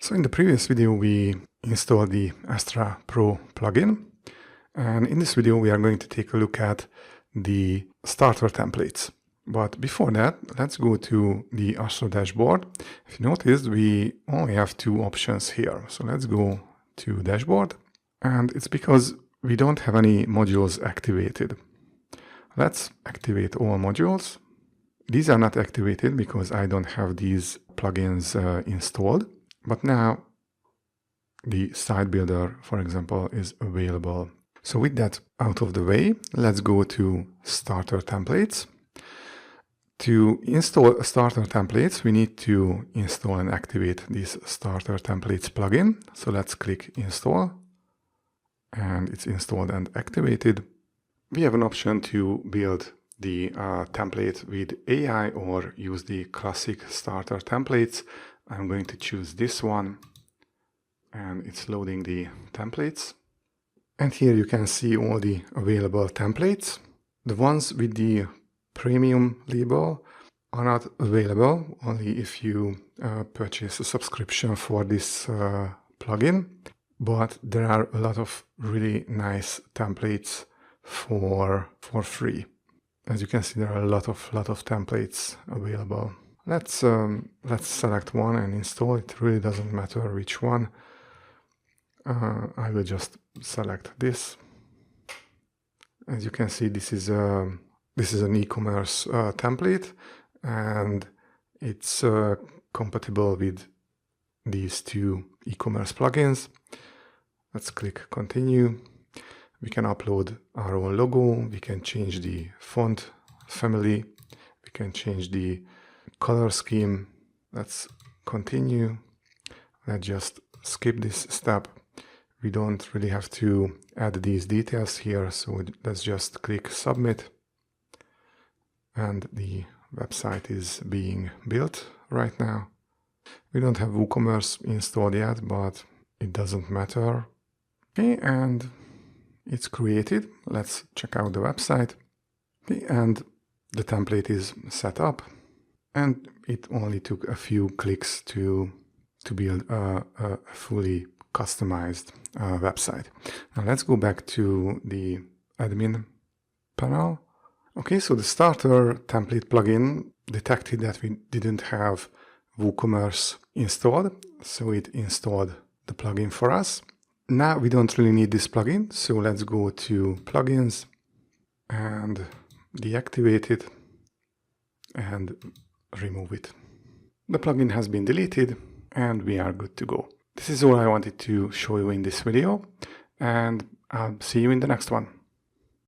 So in the previous video, we installed the Astra Pro plugin. And in this video, we are going to take a look at the starter templates. But before that, let's go to the Astra dashboard. If you noticed, we only have two options here. So let's go to dashboard. And it's because we don't have any modules activated. Let's activate all modules. These are not activated because I don't have these plugins installed. But now the site builder, for example, is available. So with that out of the way, let's go to starter templates. To install starter templates, we need to install and activate this starter templates plugin. So let's click install, and it's installed and activated. We have an option to build the template with AI or use the classic starter templates. I'm going to choose this one, and it's loading the templates. And here you can see all the available templates. The ones with the premium label are not available, only if you purchase a subscription for this plugin. But there are a lot of really nice templates for free. As you can see, there are a lot of templates available. Let's select one and install. It really doesn't matter which one. I will just select this. As you can see, this is an e-commerce template, and it's compatible with these two e-commerce plugins. Let's click continue. We can upload our own logo. We can change the font family. We can change the color scheme. Let's continue. Let's just skip this step. We don't really have to add these details here, so let's just click submit. And the website is being built right now. We don't have WooCommerce installed yet, but it doesn't matter. Okay, and it's created. Let's check out the website. Okay, and the template is set up. And it only took a few clicks to build a fully customized website. Now let's go back to the admin panel. Okay, so the starter template plugin detected that we didn't have WooCommerce installed, so it installed the plugin for us. Now we don't really need this plugin, so let's go to plugins and deactivate it and remove it. The plugin has been deleted and we are good to go. This is all I wanted to show you in this video, and I'll see you in the next one.